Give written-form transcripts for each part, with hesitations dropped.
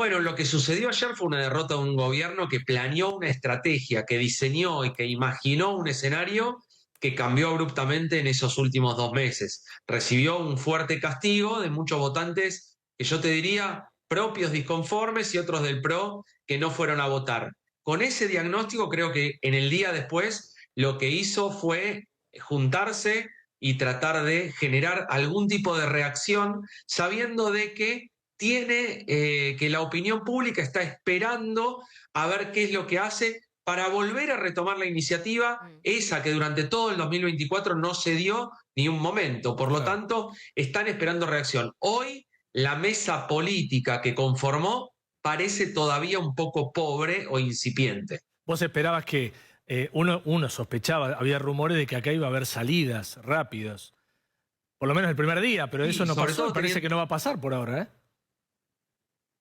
Bueno, lo que sucedió ayer fue una derrota de un gobierno que planeó una estrategia, que diseñó y que imaginó un escenario que cambió abruptamente en esos últimos 2 meses. Recibió un fuerte castigo de muchos votantes que yo te diría propios disconformes y otros del PRO que no fueron a votar. Con ese diagnóstico creo que en el día después lo que hizo fue juntarse y tratar de generar algún tipo de reacción sabiendo de que tiene que la opinión pública está esperando a ver qué es lo que hace para volver a retomar la iniciativa, esa que durante todo el 2024 no se dio ni un momento. Por lo Claro. tanto, están esperando reacción. Hoy la mesa política que conformó parece todavía un poco pobre o incipiente. Vos esperabas que, uno sospechaba, había rumores de que acá iba a haber salidas rápidas, por lo menos el primer día, pero eso Y no sobre pasó y todo parece teniendo, que no va a pasar por ahora, ¿eh?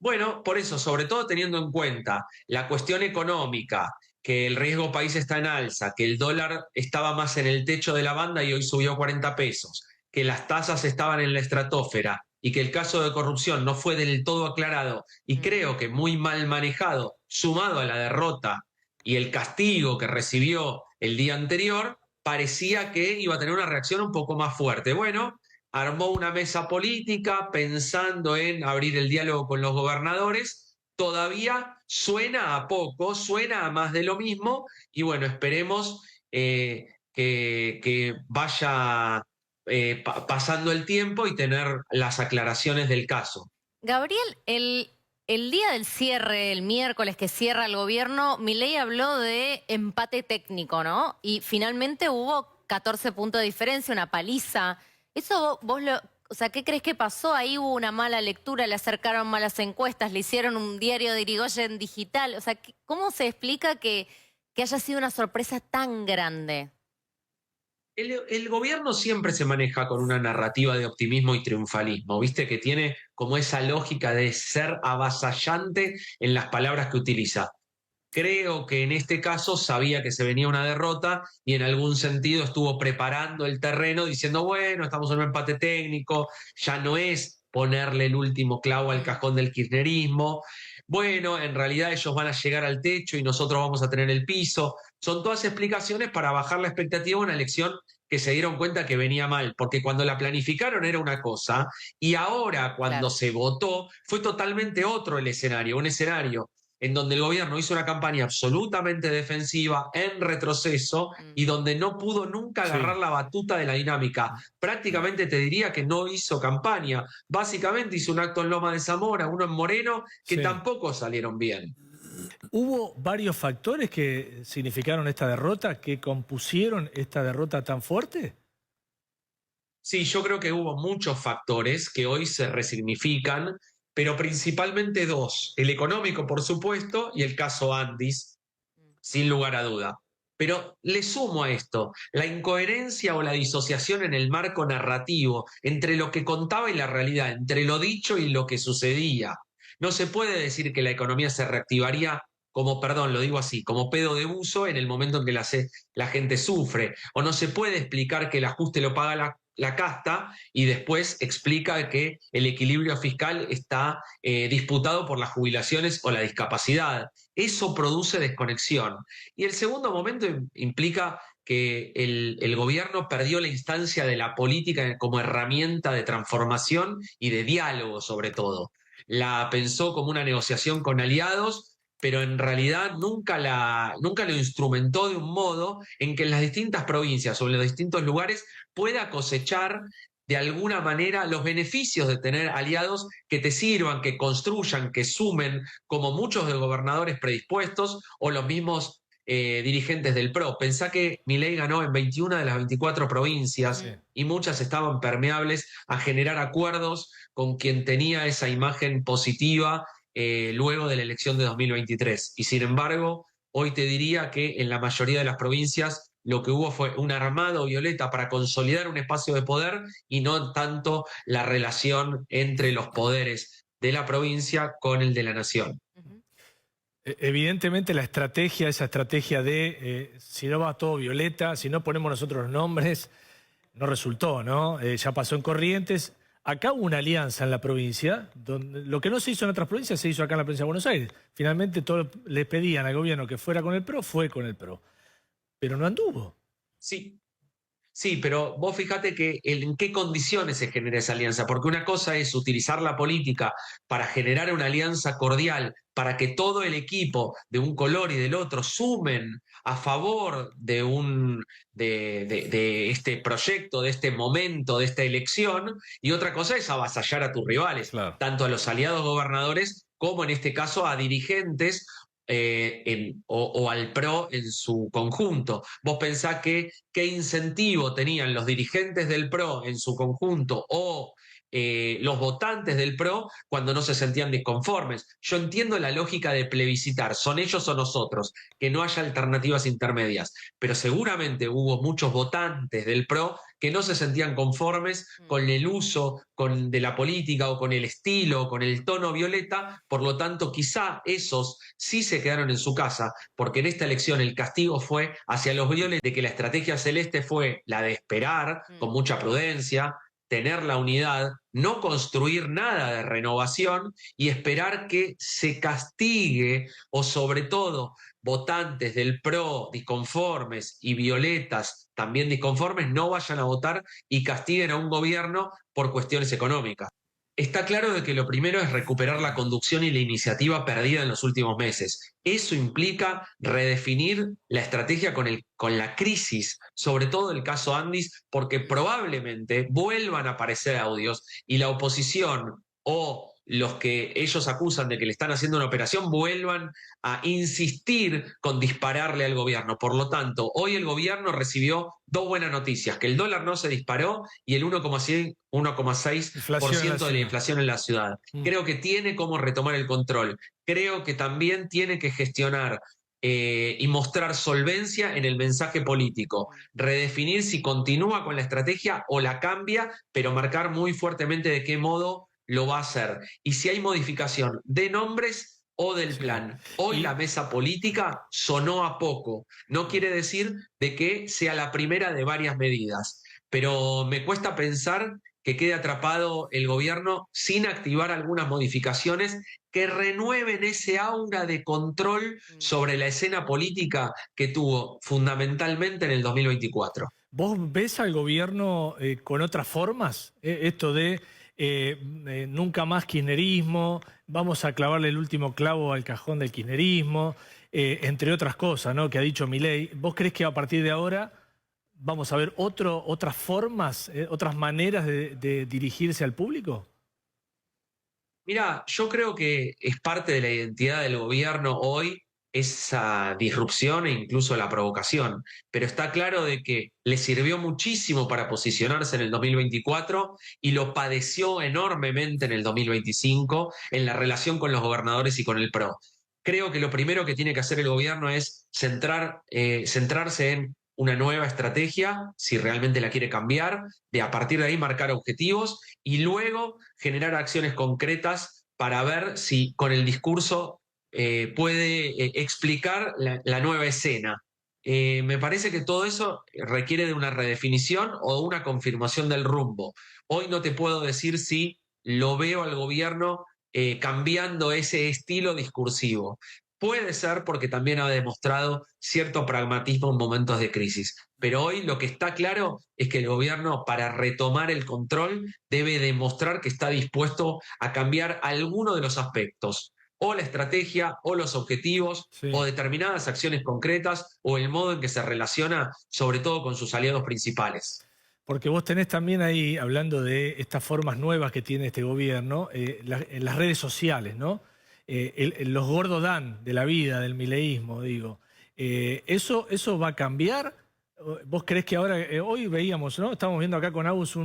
bueno, por eso, sobre todo teniendo en cuenta la cuestión económica, que el riesgo país está en alza, que el dólar estaba más en el techo de la banda y hoy subió 40 pesos, que las tasas estaban en la estratosfera y que el caso de corrupción no fue del todo aclarado y creo que muy mal manejado, sumado a la derrota y el castigo que recibió el día anterior, parecía que iba a tener una reacción un poco más fuerte. Bueno, armó una mesa política pensando en abrir el diálogo con los gobernadores. Todavía suena a poco, suena a más de lo mismo y bueno, esperemos que vaya pasando el tiempo y tener las aclaraciones del caso. Gabriel, el día del cierre, el miércoles que cierra el gobierno, Milei habló de empate técnico, ¿no? Y finalmente hubo 14 puntos de diferencia, una paliza. Eso vos lo... O sea, ¿qué crees que pasó? Ahí hubo una mala lectura, le acercaron malas encuestas, le hicieron un diario de Irigoyen digital. O sea, ¿cómo se explica que haya sido una sorpresa tan grande? El gobierno siempre se maneja con una narrativa de optimismo y triunfalismo, viste que tiene como esa lógica de ser avasallante en las palabras que utiliza. Creo que en este caso sabía que se venía una derrota y en algún sentido estuvo preparando el terreno diciendo, bueno, estamos en un empate técnico, ya no es ponerle el último clavo al cajón del kirchnerismo. Bueno, en realidad ellos van a llegar al techo y nosotros vamos a tener el piso. Son todas explicaciones para bajar la expectativa de una elección que se dieron cuenta que venía mal, porque cuando la planificaron era una cosa y ahora cuando Claro. se votó fue totalmente otro el escenario, un escenario en donde el gobierno hizo una campaña absolutamente defensiva, en retroceso, y donde no pudo nunca agarrar Sí. la batuta de la dinámica. Prácticamente te diría que no hizo campaña. Básicamente hizo un acto en Loma de Zamora, uno en Moreno, que Sí. tampoco salieron bien. ¿Hubo varios factores que significaron esta derrota, que compusieron esta derrota tan fuerte? Sí, yo creo que hubo muchos factores que hoy se resignifican, pero principalmente dos. El económico, por supuesto, y el caso Andis, sin lugar a duda. Pero le sumo a esto la incoherencia o la disociación en el marco narrativo entre lo que contaba y la realidad, entre lo dicho y lo que sucedía. No se puede decir que la economía se reactivaría como, perdón, lo digo así, como pedo de buzo en el momento en que la gente sufre. O no se puede explicar que el ajuste lo paga la casta y después explica que el equilibrio fiscal está disputado por las jubilaciones o la discapacidad. Eso produce desconexión. Y el segundo momento implica que el gobierno perdió la instancia de la política como herramienta de transformación y de diálogo sobre todo. La pensó como una negociación con aliados, pero en realidad nunca lo instrumentó de un modo en que en las distintas provincias o en los distintos lugares pueda cosechar de alguna manera los beneficios de tener aliados que te sirvan, que construyan, que sumen, como muchos de gobernadores predispuestos o los mismos dirigentes del PRO. Pensá que Milei ganó en 21 de las 24 provincias Sí. y muchas estaban permeables a generar acuerdos con quien tenía esa imagen positiva luego de la elección de 2023. Y sin embargo, hoy te diría que en la mayoría de las provincias lo que hubo fue un armado violeta para consolidar un espacio de poder y no tanto la relación entre los poderes de la provincia con el de la nación. Ujú. Evidentemente la estrategia, esa estrategia de si no va todo violeta, si no ponemos nosotros los nombres, no resultó, ¿no? Ya pasó en Corrientes, Acá hubo una alianza en la provincia, donde lo que no se hizo en otras provincias se hizo acá en la provincia de Buenos Aires. Finalmente todos le pedían al gobierno que fuera con el PRO, fue con el PRO. Pero no anduvo. Sí, sí, pero vos fíjate que en qué condiciones se genera esa alianza, porque una cosa es utilizar la política para generar una alianza cordial, para que todo el equipo de un color y del otro sumen a favor de este proyecto, de este momento, de esta elección, y otra cosa es avasallar a tus rivales, Claro. tanto a los aliados gobernadores como en este caso a dirigentes o al PRO en su conjunto. Vos pensás que qué incentivo tenían los dirigentes del PRO en su conjunto o los votantes del PRO cuando no se sentían disconformes. Yo entiendo la lógica de plebiscitar, son ellos o nosotros, que no haya alternativas intermedias, pero seguramente hubo muchos votantes del PRO que no se sentían conformes con el uso de la política o con el estilo, con el tono violeta, por lo tanto quizá esos sí se quedaron en su casa, porque en esta elección el castigo fue hacia los violetas, de que la estrategia celeste fue la de esperar con mucha prudencia, tener la unidad, no construir nada de renovación y esperar que se castigue o sobre todo votantes del PRO disconformes y violetas también disconformes no vayan a votar y castiguen a un gobierno por cuestiones económicas. Está claro de que lo primero es recuperar la conducción y la iniciativa perdida en los últimos meses. Eso implica redefinir la estrategia con la crisis, sobre todo el caso Andis, porque probablemente vuelvan a aparecer audios y la oposición o los que ellos acusan de que le están haciendo una operación vuelvan a insistir con dispararle al gobierno. Por lo tanto, hoy el gobierno recibió dos buenas noticias, que el dólar no se disparó y el 1,6% de la inflación en la ciudad. Creo que tiene cómo retomar el control. Creo que también tiene que gestionar y mostrar solvencia en el mensaje político, redefinir si continúa con la estrategia o la cambia, pero marcar muy fuertemente de qué modo lo va a hacer. Y si hay modificación de nombres o del plan. Hoy la mesa política sonó a poco. No quiere decir de que sea la primera de varias medidas, pero me cuesta pensar que quede atrapado el gobierno sin activar algunas modificaciones que renueven ese aura de control sobre la escena política que tuvo fundamentalmente en el 2024. ¿Vos ves al gobierno con otras formas? Esto de nunca más kirchnerismo, vamos a clavarle el último clavo al cajón del kirchnerismo, entre otras cosas, ¿no?, que ha dicho Milei. ¿Vos crees que a partir de ahora vamos a ver otras formas, otras maneras de dirigirse al público? Mirá, yo creo que es parte de la identidad del gobierno hoy esa disrupción e incluso la provocación, pero está claro de que le sirvió muchísimo para posicionarse en el 2024 y lo padeció enormemente en el 2025 en la relación con los gobernadores y con el PRO. Creo que lo primero que tiene que hacer el gobierno es centrarse en una nueva estrategia, si realmente la quiere cambiar, de a partir de ahí marcar objetivos y luego generar acciones concretas para ver si con el discurso puede explicar la nueva escena. Me parece que todo eso requiere de una redefinición o una confirmación del rumbo. Hoy no te puedo decir si lo veo al gobierno cambiando ese estilo discursivo. Puede ser porque también ha demostrado cierto pragmatismo en momentos de crisis. Pero hoy lo que está claro es que el gobierno, para retomar el control, debe demostrar que está dispuesto a cambiar alguno de los aspectos, o la estrategia, o los objetivos, o determinadas acciones concretas, o el modo en que se relaciona, sobre todo con sus aliados principales. Porque vos tenés también ahí, hablando de estas formas nuevas que tiene este gobierno, las redes sociales, ¿no? Los gordo Dan de la vida, del mileísmo, digo. ¿Eso va a cambiar? ¿Vos creés que ahora, hoy veíamos, ¿no? Estamos viendo acá con Agus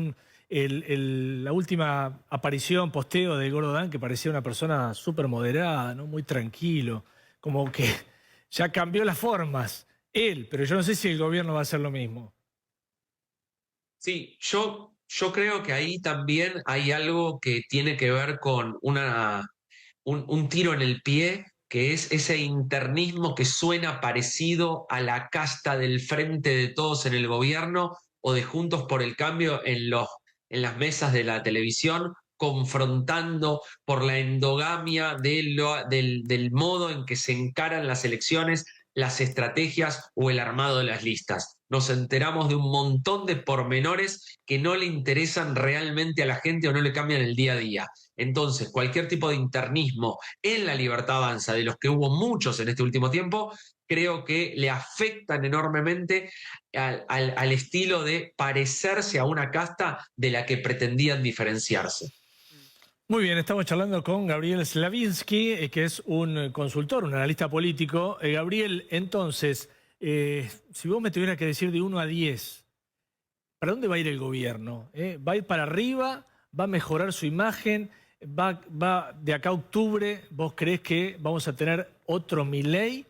la última aparición, posteo de gordo Dan, que parecía una persona súper moderada, ¿no?, muy tranquilo, como que ya cambió las formas él, pero yo no sé si el gobierno va a hacer lo mismo. Sí, yo creo que ahí también hay algo que tiene que ver con un tiro en el pie, que es ese internismo que suena parecido a la casta del Frente de Todos en el gobierno o de Juntos por el Cambio en los en las mesas de la televisión, confrontando por la endogamia del modo en que se encaran las elecciones, las estrategias o el armado de las listas. Nos enteramos de un montón de pormenores que no le interesan realmente a la gente o no le cambian el día a día. Entonces, cualquier tipo de internismo en la Libertad Avanza, de los que hubo muchos en este último tiempo, creo que le afectan enormemente al estilo de parecerse a una casta de la que pretendían diferenciarse. Muy bien, estamos charlando con Gabriel Slavinsky, que es un consultor, un analista político. Gabriel, entonces, si vos me tuvieras que decir de 1 a 10, ¿para dónde va a ir el gobierno? ¿Va a ir para arriba? ¿Va a mejorar su imagen? ¿Va de acá a octubre? ¿Vos creés que vamos a tener otro Milei?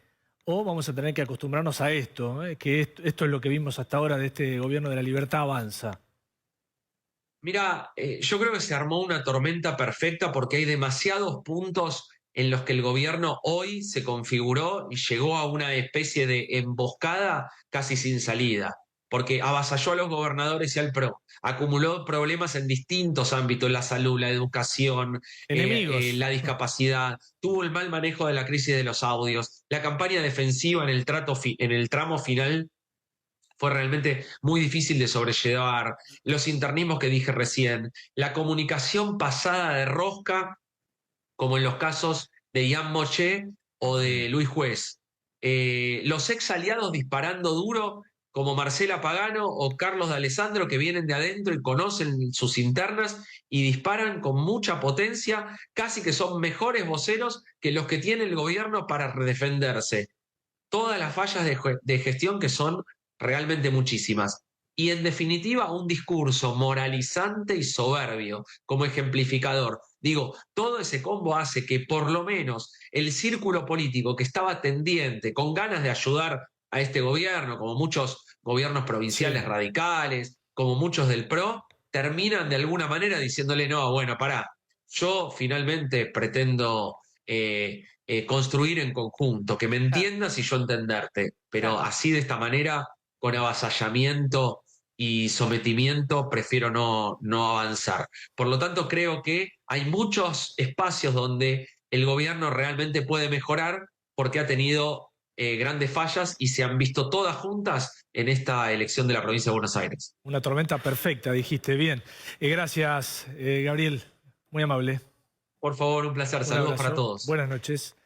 ¿O vamos a tener que acostumbrarnos a esto? Que esto es lo que vimos hasta ahora de este gobierno de la Libertad Avanza. Mira, yo creo que se armó una tormenta perfecta porque hay demasiados puntos en los que el gobierno hoy se configuró y llegó a una especie de emboscada casi sin salida, porque avasalló a los gobernadores y al PRO, acumuló problemas en distintos ámbitos, la salud, la educación, Enemigos. la discapacidad, tuvo el mal manejo de la crisis de los audios, la campaña defensiva en el tramo final fue realmente muy difícil de sobrellevar, los internismos que dije recién, la comunicación pasada de rosca, como en los casos de Ian Moché o de Luis Juez, los ex aliados disparando duro, como Marcela Pagano o Carlos de Alessandro, que vienen de adentro y conocen sus internas y disparan con mucha potencia, casi que son mejores voceros que los que tiene el gobierno para defenderse. Todas las fallas de gestión que son realmente muchísimas. Y en definitiva, un discurso moralizante y soberbio como ejemplificador. Digo, todo ese combo hace que por lo menos el círculo político que estaba tendiente, con ganas de ayudar a este gobierno, como muchos gobiernos provinciales Sí. radicales, como muchos del PRO, terminan de alguna manera diciéndole, no, bueno, pará, yo finalmente pretendo construir en conjunto, que me entiendas y yo entenderte, pero así de esta manera, con avasallamiento y sometimiento, prefiero no avanzar. Por lo tanto, creo que hay muchos espacios donde el gobierno realmente puede mejorar porque ha tenido grandes fallas y se han visto todas juntas en esta elección de la provincia de Buenos Aires. Una tormenta perfecta, dijiste bien. Gracias, Gabriel. Muy amable. Por favor, un placer. Un Saludos abrazo. para todos. Buenas noches.